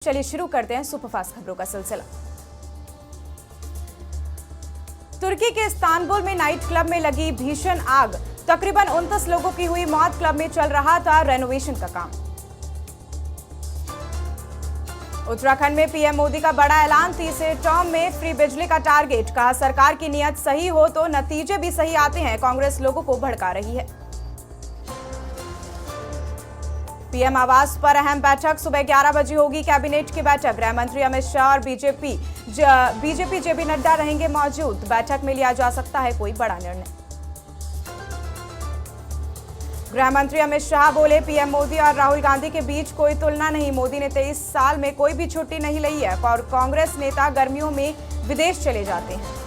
चलिए शुरू करते हैं सुपरफास्ट खबरों का सिलसिला। तुर्की के इस्तांबुल में नाइट क्लब में लगी भीषण आग, तकरीबन 29 लोगों की हुई मौत। क्लब में चल रहा था रेनोवेशन का काम। उत्तराखंड में पीएम मोदी का बड़ा ऐलान, तीसरे टर्म में फ्री बिजली का टारगेट। कहा सरकार की नीयत सही हो तो नतीजे भी सही आते हैं। कांग्रेस लोगों को भड़का रही है। पीएम आवास पर अहम बैठक, सुबह 11 बजे होगी कैबिनेट की बैठक। गृह मंत्री अमित शाह और बीजेपी जेपी नड्डा रहेंगे मौजूद। बैठक में लिया जा सकता है कोई बड़ा निर्णय। गृह मंत्री अमित शाह बोले, पीएम मोदी और राहुल गांधी के बीच कोई तुलना नहीं। मोदी ने 23 साल में कोई भी छुट्टी नहीं ली है और कांग्रेस नेता गर्मियों में विदेश चले जाते हैं।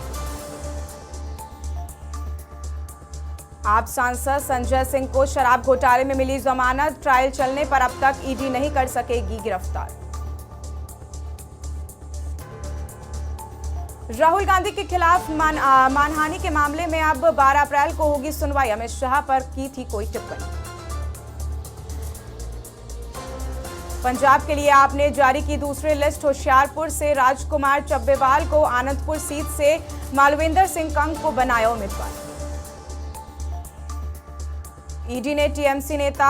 आप सांसद संजय सिंह को शराब घोटाले में मिली जमानत, ट्रायल चलने पर अब तक ईडी नहीं कर सकेगी गिरफ्तार। राहुल गांधी के खिलाफ मानहानि के मामले में अब 12 अप्रैल को होगी सुनवाई। अमित शाह पर की थी कोई टिप्पणी। पंजाब के लिए आपने जारी की दूसरी लिस्ट, होशियारपुर से राजकुमार चब्बेवाल को, आनंदपुर सीट से मालविंदर सिंह कंग को बनाया उम्मीदवार। ईडी ने टीएमसी नेता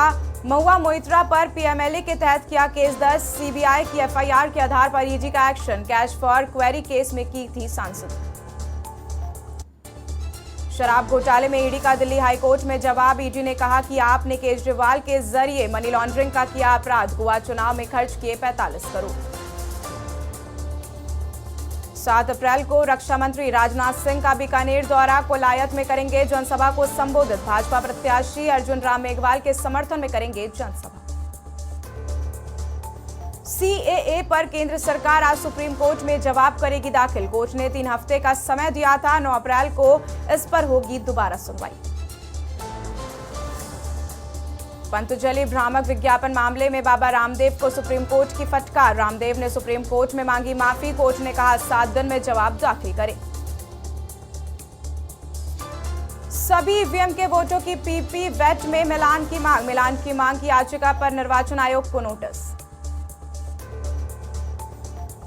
महुआ मोइत्रा पर पीएमएलए के तहत किया केस दर्ज। सीबीआई की एफआईआर के आधार पर ईडी का action. Cash for query case में की थी सांसद। शराब घोटाले में ईडी का दिल्ली हाईकोर्ट में जवाब। ईडी ने कहा कि आपने केजरीवाल के जरिए मनी लॉन्ड्रिंग का किया अपराध। गोवा चुनाव में खर्च किए 45 करोड़। 7 अप्रैल को रक्षा मंत्री राजनाथ सिंह का बीकानेर दौरा, कोलायत में करेंगे जनसभा को संबोधित। भाजपा प्रत्याशी अर्जुन राम मेघवाल के समर्थन में करेंगे जनसभा। सीएए पर केंद्र सरकार आज सुप्रीम कोर्ट में जवाब करेगी दाखिल। कोर्ट ने 3 हफ्ते का समय दिया था। 9 अप्रैल को इस पर होगी दोबारा सुनवाई। पंतजलि भ्रामक विज्ञापन मामले में बाबा रामदेव को सुप्रीम कोर्ट की फटकार। रामदेव ने सुप्रीम कोर्ट में मांगी माफी। कोर्ट ने कहा 7 दिन में जवाब दाखिल करें। सभी ईवीएम के वोटों की वीवीपैट में मिलान की मांग की याचिका पर निर्वाचन आयोग को नोटिस।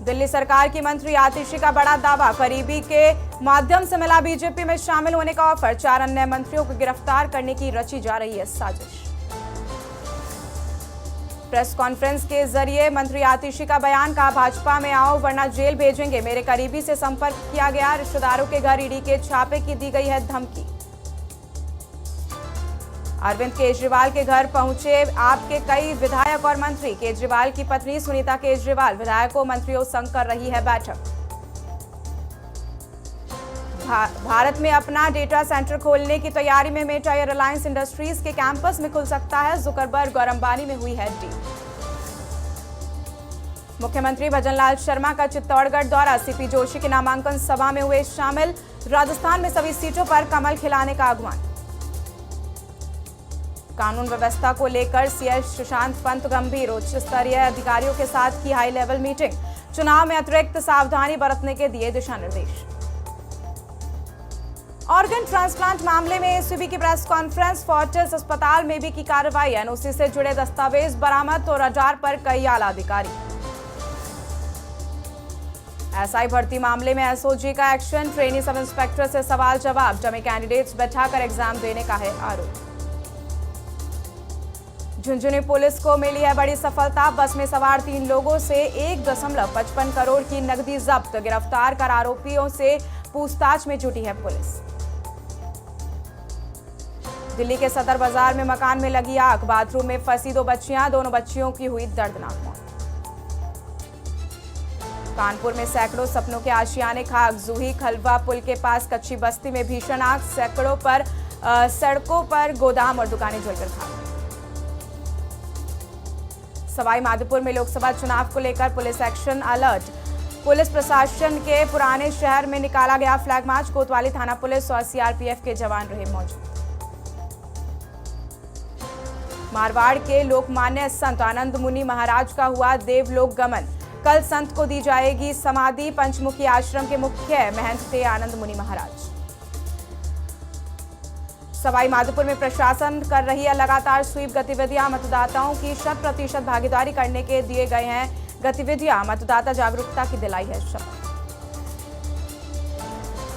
दिल्ली सरकार की मंत्री आतिशी का बड़ा दावा, करीबी के माध्यम से मिला बीजेपी में शामिल होने का ऑफर। 4 अन्य मंत्रियों को गिरफ्तार करने की रची जा रही है साजिश। प्रेस कॉन्फ्रेंस के जरिए मंत्री आतिशी का बयान, कहा भाजपा में आओ वरना जेल भेजेंगे। मेरे करीबी से संपर्क किया गया। रिश्तेदारों के घर ईडी के छापे की दी गई है धमकी। अरविंद केजरीवाल के घर पहुंचे आपके कई विधायक और मंत्री। केजरीवाल की पत्नी सुनीता केजरीवाल विधायकों मंत्रियों संग कर रही है बैठक। भारत में अपना डेटा सेंटर खोलने की तैयारी में मेटा। या रिलायंस इंडस्ट्रीज के कैंपस में खुल सकता है। जुकरबर्ग और अंबानी में हुई है डील। मुख्यमंत्री भजनलाल शर्मा का चित्तौड़गढ़ दौरा, सीपी जोशी की नामांकन सभा में हुए शामिल। राजस्थान में सभी सीटों पर कमल खिलाने का आह्वान। कानून व्यवस्था को लेकर सीएस सुशांत पंत गंभीर, उच्च स्तरीय अधिकारियों के साथ की हाई लेवल मीटिंग। चुनाव में अतिरिक्त सावधानी बरतने के दिए दिशा निर्देश। ऑर्गन ट्रांसप्लांट मामले में एसीबी की प्रेस कॉन्फ्रेंस, फोर्टिस अस्पताल में भी की कार्रवाई। एनओसी से जुड़े दस्तावेज बरामद तो रडार पर कई आला अधिकारी। एसआई भर्ती मामले में एसओजी का एक्शन, ट्रेनी सब इंस्पेक्टर से सवाल जवाब। डमी कैंडिडेट्स बैठाकर एग्जाम देने का है आरोप। झुंझुनू पुलिस को मिली है बड़ी सफलता। बस में सवार 3 लोगों से 1.55 करोड़ की नकदी जब्त। गिरफ्तार कर आरोपियों से पूछताछ में जुटी है पुलिस। दिल्ली के सदर बाजार में मकान में लगी आग, बाथरूम में फंसी 2 बच्चियां, दोनों बच्चियों की हुई दर्दनाक मौत। कानपुर में सैकड़ों सपनों के आशियाने खाक, जूही खलवा पुल के पास कच्ची बस्ती में भीषण आग, सड़कों पर गोदाम और दुकानें जलकर खाक। सवाई माधोपुर में लोकसभा चुनाव को लेकर पुलिस एक्शन अलर्ट। पुलिस प्रशासन के पुराने शहर में निकाला गया फ्लैग मार्च। कोतवाली थाना पुलिस और सीआरपीएफ के जवान रहे मौजूद। मारवाड़ के लोकमान्य संत आनंद मुनि महाराज का हुआ देवलोक गमन। कल संत को दी जाएगी समाधि। पंचमुखी आश्रम के मुख्य महंत थे आनंद मुनि महाराज। सवाई माधोपुर में प्रशासन कर रही है लगातार स्वीप गतिविधियां। मतदाताओं की 100% भागीदारी करने के दिए गए हैं गतिविधियां मतदाता जागरूकता की दिलाई है शपथ।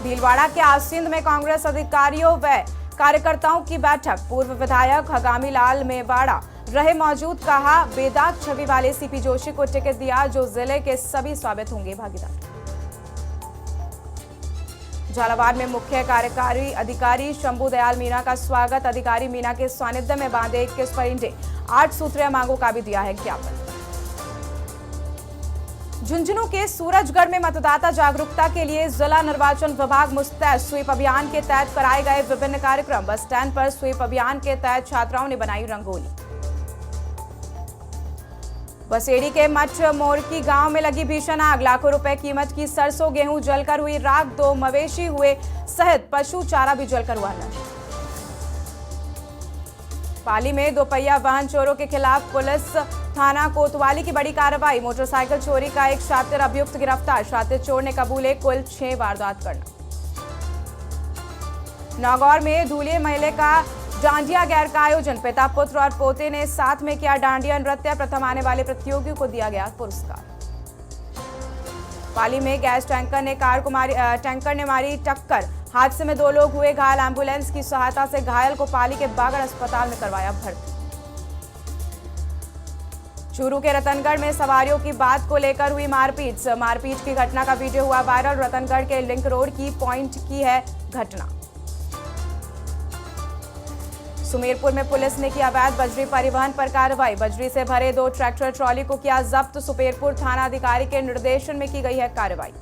भीलवाड़ा के आसिंद में कांग्रेस अधिकारियों व कार्यकर्ताओं की बैठक। पूर्व विधायक हगामी लाल मेवाड़ा रहे मौजूद। कहा, बेदाग छवि वाले सीपी जोशी को टिकट दिया, जो जिले के सभी साबित होंगे भागीदार। झालावाड़ में मुख्य कार्यकारी अधिकारी शंभू दयाल मीणा का स्वागत। अधिकारी मीणा के सानिध्य में बांधे 21 परिंदे। 8 सूत्रीय मांगों का भी दिया है ज्ञापन। झुंझुनू के सूरजगढ़ में मतदाता जागरूकता के लिए जिला निर्वाचन विभाग मुस्तैद। स्वीप अभियान के तहत कराए गए विभिन्न कार्यक्रम। बस स्टैंड पर स्वीप अभियान के तहत छात्राओं ने बनाई रंगोली। बसेड़ी के मठ मोरकी गांव में लगी भीषण आग। लाखों रुपए कीमत की सरसों गेहूं जलकर हुई राख। 2 मवेशी हुए सहित पशु चारा भी जलकर हुआ नष्ट। पाली में 2 पहिया वाहन चोरों के खिलाफ पुलिस थाना कोतवाली की बड़ी कार्रवाई। मोटरसाइकिल चोरी का एक शातिर अभियुक्त गिरफ्तार। शातिर चोर ने कबूले कुल 6 वारदात करना। नागौर में धूलिये मेले का डांडिया गैर का आयोजन। पिता, पुत्र और पोते ने साथ में किया डांडिया नृत्य। प्रथम आने वाले प्रतियोगियों को दिया गया पुरस्कार। पाली में गैस टैंकर ने मारी टक्कर। हादसे में 2 लोग हुए घायल। एम्बुलेंस की सहायता से घायल को पाली के बागड़ अस्पताल में करवाया भर्ती। चूरू के रतनगढ़ में सवारियों की बात को लेकर हुई मारपीट। मारपीट की घटना का वीडियो हुआ वायरल। रतनगढ़ के लिंक रोड की पॉइंट की है घटना। सुमेरपुर में पुलिस ने किया अवैध बजरी परिवहन पर कार्रवाई। बजरी से भरे 2 ट्रैक्टर ट्रॉली को किया जब्त। सुमेरपुर थाना अधिकारी के निर्देशन में की गई है कार्रवाई।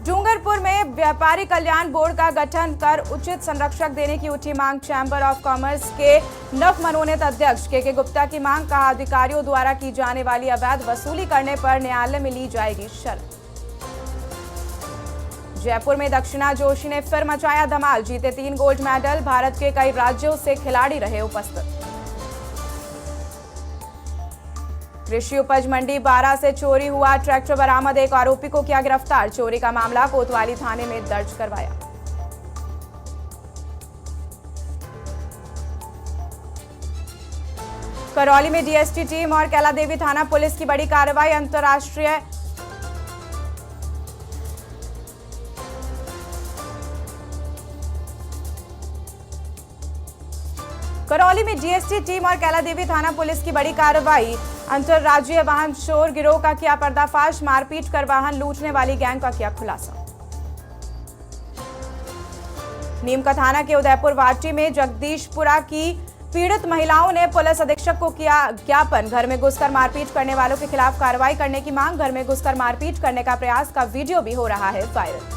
डूंगरपुर में व्यापारी कल्याण बोर्ड का गठन कर उचित संरक्षक देने की उठी मांग। चैंबर ऑफ कॉमर्स के नवमनोनीत अध्यक्ष के गुप्ता की मांग। कहा, अधिकारियों द्वारा की जाने वाली अवैध वसूली करने पर न्यायालय में ली जाएगी शर्त। जयपुर में दक्षिणा जोशी ने फिर मचाया धमाल। जीते 3 गोल्ड मेडल। भारत के कई राज्यों से खिलाड़ी रहे उपस्थित। कृषि उपज मंडी 12 से चोरी हुआ ट्रैक्टर बरामद। एक आरोपी को किया गिरफ्तार। चोरी का मामला कोतवाली थाने में दर्ज करवाया। करौली में डीएसटी टीम और कैलादेवी थाना पुलिस की बड़ी कार्रवाई। अंतर्राष्ट्रीय करौली में डीएसटी टीम और कैलादेवी थाना पुलिस की बड़ी कार्रवाई। अंतरराज्यीय वाहन चोर गिरोह का किया पर्दाफाश। मारपीट कर वाहन लूटने वाली गैंग का किया खुलासा। नीमका थाना के उदयपुर वाटी में जगदीशपुरा की पीड़ित महिलाओं ने पुलिस अधीक्षक को किया ज्ञापन। घर में घुसकर मारपीट करने वालों के खिलाफ कार्रवाई करने की मांग। घर में घुसकर मारपीट करने का प्रयास का वीडियो भी हो रहा है वायरल।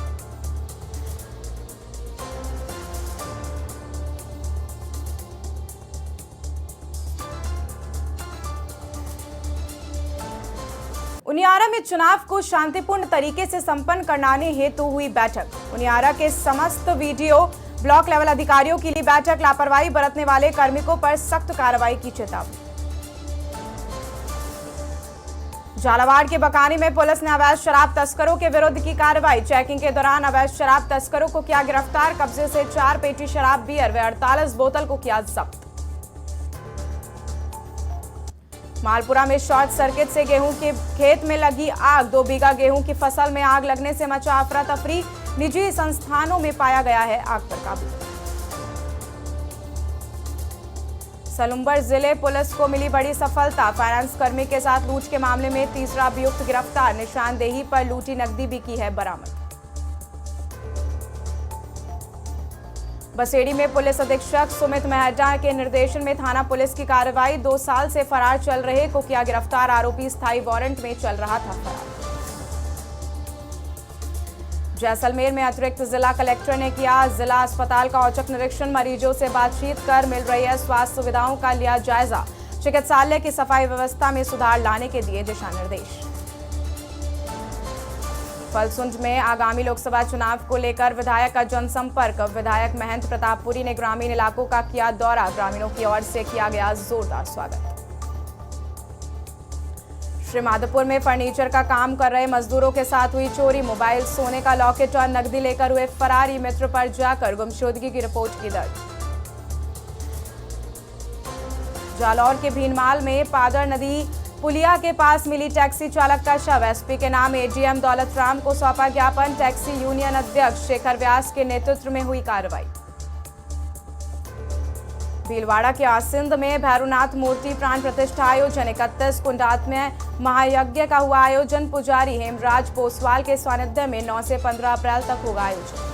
उनियारा में चुनाव को शांतिपूर्ण तरीके से संपन्न कराने हेतु हुई बैठक। उनियारा के समस्त वीडियो ब्लॉक लेवल अधिकारियों की ली बैठक। लापरवाही बरतने वाले कार्मिकों पर सख्त कार्रवाई की चेतावनी। झालावाड़ के बकानी में पुलिस ने अवैध शराब तस्करों के विरुद्ध की कार्रवाई। चेकिंग के दौरान अवैध शराब तस्करों को किया गिरफ्तार। कब्जे से 4 पेटी शराब बियर व 48 बोतल को किया जब्त। मालपुरा में शॉर्ट सर्किट से गेहूं के खेत में लगी आग। 2 बीघा गेहूं की फसल में आग लगने से मचा अफरा तफरी। निजी संस्थानों में पाया गया है आग पर काबू। सलुम्बर जिले पुलिस को मिली बड़ी सफलता। फाइनेंस कर्मी के साथ लूट के मामले में तीसरा अभियुक्त गिरफ्तार। निशानदेही पर लूटी नकदी भी की है बरामद। बसेड़ी में पुलिस अधीक्षक सुमित मेहता के निर्देशन में थाना पुलिस की कार्रवाई। 2 साल से फरार चल रहे को किया गिरफ्तार। आरोपी स्थायी वारंट में चल रहा था फरार। जैसलमेर में अतिरिक्त जिला कलेक्टर ने किया जिला अस्पताल का औचक निरीक्षण। मरीजों से बातचीत कर मिल रही है स्वास्थ्य सुविधाओं का लिया जायजा। चिकित्सालय की सफाई व्यवस्था में सुधार लाने के दिए दिशा निर्देश। फलसुंज में आगामी लोकसभा चुनाव को लेकर विधायक का जनसंपर्क। विधायक महंत प्रतापपुरी ने ग्रामीण इलाकों का किया दौरा। ग्रामीणों की ओर से किया गया जोरदार स्वागत। श्रीमाधोपुर में फर्नीचर का काम कर रहे मजदूरों के साथ हुई चोरी। मोबाइल, सोने का लॉकेट और नकदी लेकर हुए फरार। मित्र पर जाकर गुमशुदगी की रिपोर्ट की दर्ज। जालौर के भीनमाल में पादर नदी पुलिया के पास मिली टैक्सी चालक का शव। एसपी के नाम एडीएम दौलत राम को सौंपा ज्ञापन। टैक्सी यूनियन अध्यक्ष शेखर व्यास के नेतृत्व में हुई कार्रवाई। भीलवाड़ा के आसिंद में भैरवनाथ मूर्ति प्राण प्रतिष्ठा आयोजन। 31 कुंडात्मय महायज्ञ का हुआ आयोजन। पुजारी हेमराज पोसवाल के सानिध्य में 9 से 15 अप्रैल तक होगा आयोजन।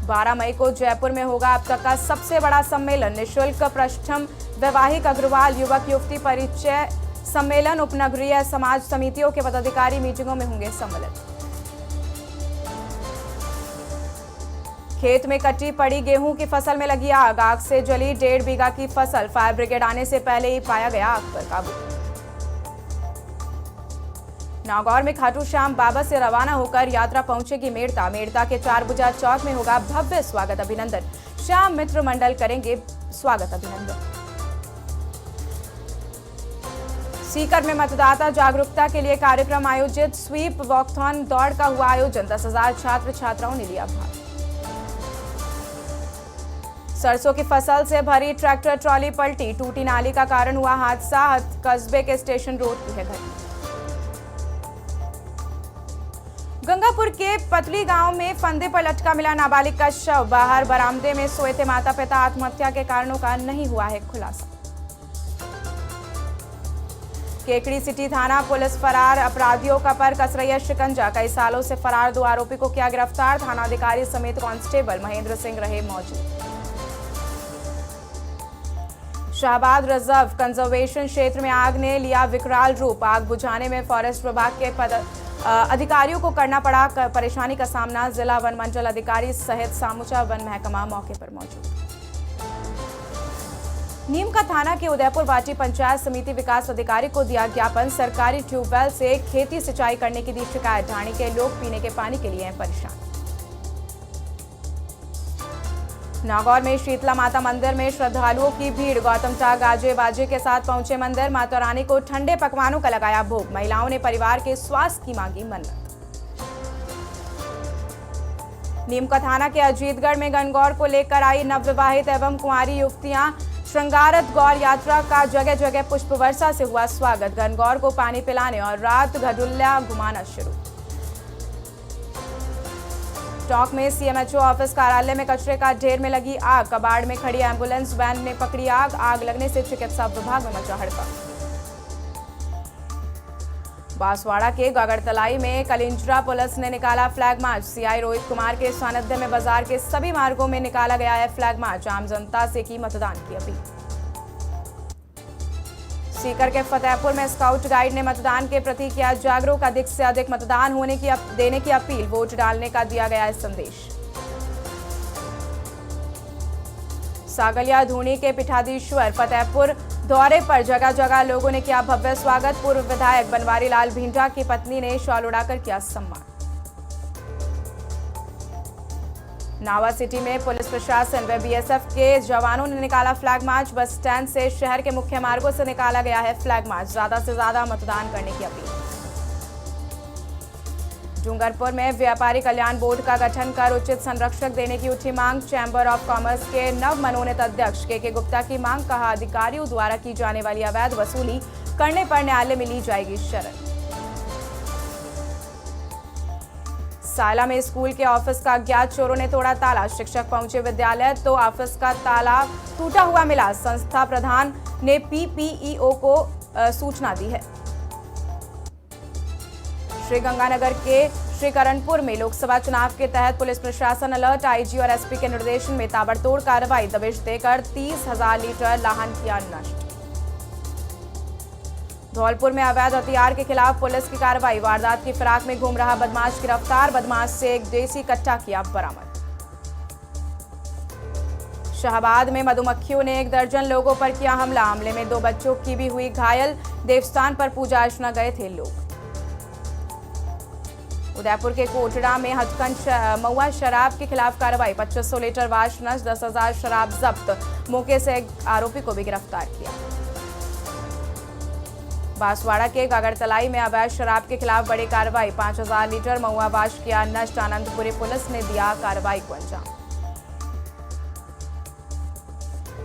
12 मई को जयपुर में होगा अब तक का सबसे बड़ा सम्मेलन। निःशुल्क प्रष्ठम वैवाहिक अग्रवाल युवक युवती परिचय सम्मेलन। उपनगरीय समाज समितियों के पदाधिकारी मीटिंगों में होंगे सम्मिलित। खेत में कटी पड़ी गेहूं की फसल में लगी आग। आग से जली 1.5 बीघा की फसल। फायर ब्रिगेड आने से पहले ही पाया गया आग पर काबू। नागौर में खाटू श्याम बाबा से रवाना होकर यात्रा पहुंचेगी मेड़ता। मेड़ता के 4 बुजा चौक में होगा भव्य स्वागत अभिनंदन। श्याम मित्र मंडल करेंगे स्वागत अभिनंदन। सीकर में मतदाता जागरूकता के लिए कार्यक्रम आयोजित। स्वीप वॉकथॉन दौड़ का हुआ आयोजन। 10,000 छात्र छात्राओं ने लिया भाग। सरसों की फसल से भरी ट्रैक्टर ट्रॉली पलटी। टूटी नाली का कारण हुआ हादसा। कस्बे के स्टेशन रोड की है घटना। गंगापुर के पतली गांव में फंदे पर लटका मिला नाबालिग का शव। बाहर बरामदे में सोए थे माता पिता। आत्महत्या के कारणों का नहीं हुआ है खुलासा। केकड़ी सिटी थाना पुलिस फरार अपराधियों का पर कस रही है शिकंजा। कई सालों से फरार 2 आरोपी को किया गिरफ्तार। थानाधिकारी समेत कांस्टेबल महेंद्र सिंह रहे मौजूद। शाहबाद रिजर्व कंजर्वेशन क्षेत्र में आग ने लिया विकराल रूप। आग बुझाने में फॉरेस्ट विभाग के अधिकारियों को करना पड़ा परेशानी का सामना। जिला वन मंडल अधिकारी सहित सामुचा वन महकमा मौके पर मौजूद। नीम का थाना के उदयपुर वाटी पंचायत समिति विकास अधिकारी को दिया ज्ञापन। सरकारी ट्यूबवेल से खेती सिंचाई करने की दी शिकायत। ढाणी के लोग पीने के पानी के लिए हैं परेशान। नागौर में शीतला माता मंदिर में श्रद्धालुओं की भीड़। गौतम टाग गाजे बाजे के साथ पहुंचे मंदिर। माता रानी को ठंडे पकवानों का लगाया भोग। महिलाओं ने परिवार के स्वास्थ्य की मांगी मन्नत। नीमका थाना के अजीतगढ़ में गणगौर को लेकर आई नवविवाहित एवं कुंवारी युवतियां। श्रृंगारत गौर यात्रा का जगह जगह पुष्प वर्षा से हुआ स्वागत। गणगौर को पानी पिलाने और रात घडुल्ला घुमाना शुरू। टोंक में सीएमएचओ ऑफिस कार्यालय में कचरे का ढेर में लगी आग। कबाड़ में खड़ी एम्बुलेंस वैन ने पकड़ी आग। आग लगने से चिकित्सा विभाग में मचा हड़कंप। बांसवाड़ा के गगड़तलाई में कलिंजरा पुलिस ने निकाला flag march. CI Rohit Kumar के सानिध्य में बाजार के सभी मार्गों में निकाला गया है फ्लैग मार्च। आम जनता से की मतदान की अपील। सीकर के फतेहपुर में स्काउट गाइड ने मतदान के प्रति किया जागरूक। अधिक से अधिक मतदान देने की अपील। वोट डालने का दिया गया है संदेश। सागलिया धूनी के पीठाधीश्वर फतेहपुर दौरे पर जगह जगह लोगों ने किया भव्य स्वागत। पूर्व विधायक बनवारी लाल भिंडा की पत्नी ने शॉल उड़ाकर किया सम्मान। नावा सिटी में पुलिस प्रशासन व बीएसएफ के जवानों ने निकाला फ्लैग मार्च। बस स्टैंड से शहर के मुख्य मार्गों से निकाला गया है फ्लैग मार्च। ज्यादा से ज्यादा मतदान करने की अपील। डूंगरपुर में व्यापारी कल्याण बोर्ड का गठन कर उचित संरक्षक देने की उठी मांग। चैंबर ऑफ कॉमर्स के नव मनोनीत अध्यक्ष के गुप्ता की मांग। कहा अधिकारियों द्वारा की जाने वाली अवैध वसूली करने पर न्यायालय में ली जाएगी शरण। साला में स्कूल के ऑफिस का अज्ञात चोरों ने तोड़ा ताला। शिक्षक पहुंचे विद्यालय तो ऑफिस का ताला टूटा हुआ मिला। संस्था प्रधान ने पीपीईओ को सूचना दी है। श्रीगंगानगर के श्रीकरणपुर में लोकसभा चुनाव के तहत पुलिस प्रशासन अलर्ट। आईजी और एसपी के निर्देशन में ताबड़तोड़ कार्रवाई। दबिश देकर 30,000 लीटर लाहन किया नष्ट। धौलपुर में अवैध हथियार के खिलाफ पुलिस की कार्रवाई। वारदात की फिराक में घूम रहा बदमाश गिरफ्तार। बदमाश से एक देसी कट्टा किया बरामद। शाहबाद में मधुमक्खियों ने 1 दर्जन लोगों पर किया हमला। हमले में 2 बच्चों की भी हुई घायल। देवस्थान पर पूजा अर्चना गए थे लोग। उदयपुर के कोटड़ा में हथकंड महुआ शराब के खिलाफ कार्रवाई। 2500 लीटर वाश नष्ट। 10,000 शराब जब्त। मौके से एक आरोपी को भी गिरफ्तार किया। बांसवाड़ा के गगड़तलाई में अवैध शराब के खिलाफ बड़ी कार्रवाई। 5,000 लीटर महुआ वाश किया नष्ट। आनंदपुरी पुलिस ने दिया कार्रवाई को अंजाम।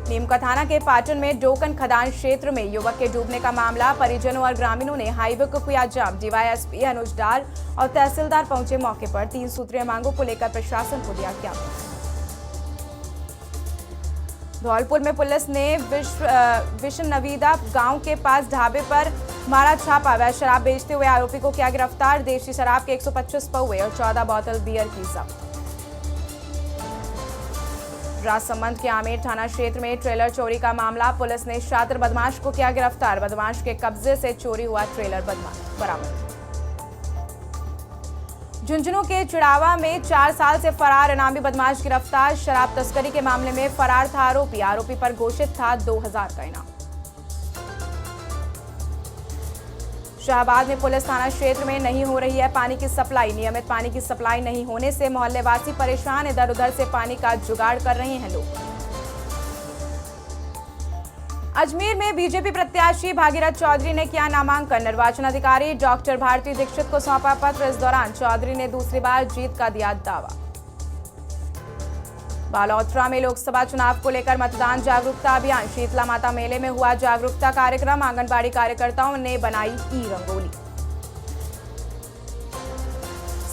नीमका थाना के पाटन में डोकन खदान क्षेत्र में युवक के डूबने का मामला, परिजनों और ग्रामीणों ने हाईवे को किया जाम। डीवाईएसपी अनुज डार और तहसीलदार पहुंचे मौके पर। 3 सूत्रीय मांगों को लेकर प्रशासन को दिया ज्ञापन। धौलपुर में पुलिस ने विष्णुनवीदा गांव के पास ढाबे पर मारा छापा। वह शराब बेचते हुए आरोपी को किया गिरफ्तार। देशी शराब के 125 पौवे और 14 बोतल बियर की जब्त। राजसमंद के आमेर थाना क्षेत्र में ट्रेलर चोरी का मामला, पुलिस ने शातिर बदमाश को किया गिरफ्तार। बदमाश के कब्जे से चोरी हुआ ट्रेलर बरामद। झुंझुनू के चिड़ावा में 4 साल से फरार इनामी बदमाश गिरफ्तार। शराब तस्करी के मामले में फरार था आरोपी पर घोषित था 2000 का इनाम। शाहबाद में पुलिस थाना क्षेत्र में नहीं हो रही है पानी की सप्लाई। नियमित पानी की सप्लाई नहीं होने से मोहल्लेवासी परेशान। इधर उधर से पानी का जुगाड़ कर रहे हैं लोग। अजमेर में बीजेपी प्रत्याशी भागीरथ चौधरी ने किया नामांकन। निर्वाचन अधिकारी डॉक्टर भारती दीक्षित को सौंपा पत्र। इस दौरान चौधरी ने दूसरी बार जीत का दिया दावा। बालोतरा में लोकसभा चुनाव को लेकर मतदान जागरूकता अभियान। शीतला माता मेले में हुआ जागरूकता कार्यक्रम। आंगनबाड़ी कार्यकर्ताओं ने बनाई रंगोली।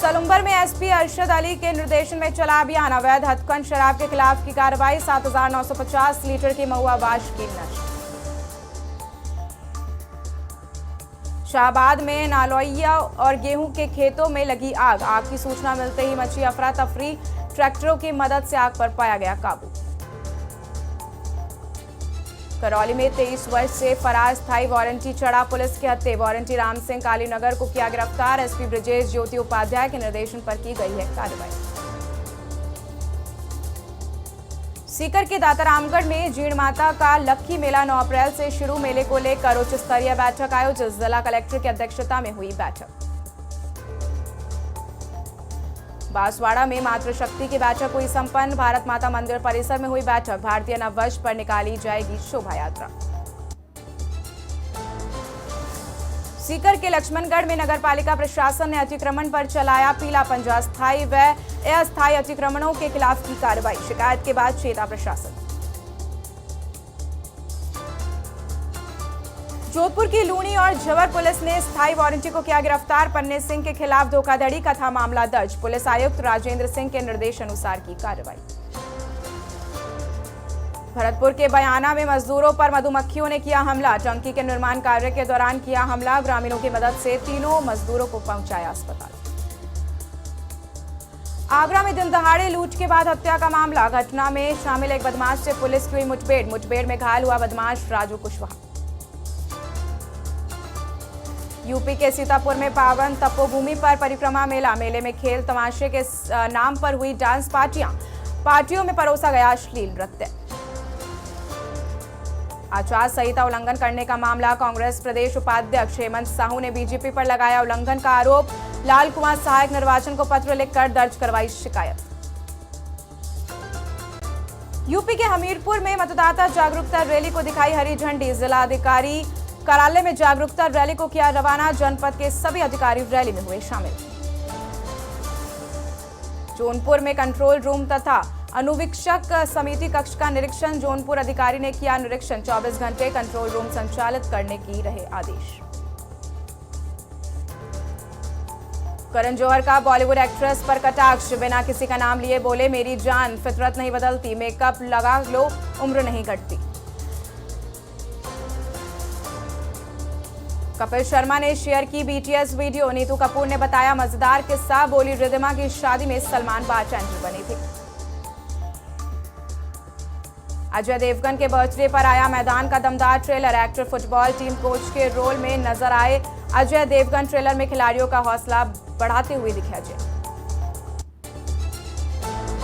सलुम्बर में एसपी अरशद अली के निर्देशन में चला अभियान। अवैध हथकंड शराब के खिलाफ की कार्रवाई। 7950 लीटर की महुआ वाश की नष्ट। शाहबाद में नालौइया और गेहूं के खेतों में लगी आग। आग की सूचना मिलते ही मची अफरा तफरी। ट्रैक्टरों की मदद से आग पर पाया गया काबू। करौली में 23 वर्ष से फरार स्थायी वारंटी चढ़ा पुलिस के हत्थे। वारंटी राम सिंह कालीनगर को किया गिरफ्तार। एसपी ब्रजेश ज्योति उपाध्याय के निर्देशन पर की गई है कार्रवाई। सीकर के दातारामगढ़ में जीण माता का लक्खी मेला 9 अप्रैल से शुरू। मेले को लेकर उच्च स्तरीय बैठक आयोजित। जिला कलेक्टर की अध्यक्षता में हुई बैठक। बांसवाड़ा में मातृशक्ति की बैठक हुई संपन्न। भारत माता मंदिर परिसर में हुई बैठक। भारतीय नववर्ष पर निकाली जाएगी शोभा यात्रा। सीकर के लक्ष्मणगढ़ में नगरपालिका प्रशासन ने अतिक्रमण पर चलाया पीला पंजा। स्थायी व अस्थायी अतिक्रमणों के खिलाफ की कार्रवाई। शिकायत के बाद चेता प्रशासन। जोधपुर की लूणी और झवर पुलिस ने स्थायी वारंटी को किया गिरफ्तार। पन्ने सिंह के खिलाफ धोखाधड़ी का था मामला दर्ज। पुलिस आयुक्त राजेंद्र सिंह के निर्देशानुसार की कार्रवाई। भरतपुर के बयाना में मजदूरों पर मधुमक्खियों ने किया हमला। टंकी के निर्माण कार्य के दौरान किया हमला। ग्रामीणों की मदद से तीनों मजदूरों को पहुंचाया अस्पताल। आगरा में दिन दहाड़े लूट के बाद हत्या का मामला। घटना में शामिल एक बदमाश से पुलिस की हुई मुठभेड़ में घायल हुआ बदमाश राजू कुशवाहा। यूपी के सीतापुर में पावन तपोभूमि पर परिक्रमा मेला। मेले में खेल तमाशे के नाम पर हुई डांस पार्टियों में परोसा गया अश्लील नृत्य। आचार संहिता उल्लंघन करने का मामला। कांग्रेस प्रदेश उपाध्यक्ष हेमंत साहू ने बीजेपी पर लगाया उल्लंघन का आरोप। लाल कुमार सहायक निर्वाचन को पत्र लिखकर दर्ज करवाई शिकायत। यूपी के हमीरपुर में मतदाता जागरूकता रैली को दिखाई हरी झंडी। जिलाधिकारी कार्यालय में जागरूकता रैली को किया रवाना। जनपद के सभी अधिकारी रैली में हुए शामिल। जौनपुर में कंट्रोल रूम तथा अनुवीक्षक समिति कक्ष का निरीक्षण। जौनपुर अधिकारी ने किया निरीक्षण। 24 घंटे कंट्रोल रूम संचालित करने की रहे आदेश। करण जौहर का बॉलीवुड एक्ट्रेस पर कटाक्ष। बिना किसी का नाम लिए बोले, मेरी जान फितरत नहीं बदलती, मेकअप लगा लो उम्र नहीं घटती। कपिल शर्मा ने शेयर की बीटीएस वीडियो। नीतू कपूर ने बताया मजेदार किस्सा। बोली रिद्धिमा की शादी में सलमान बारटेंडर बने थे। अजय देवगन के बर्थडे पर आया मैदान का दमदार trailer. Actor football team coach के रोल में नजर आए अजय देवगन। ट्रेलर में खिलाड़ियों का हौसला बढ़ाते हुए दिखे अजय।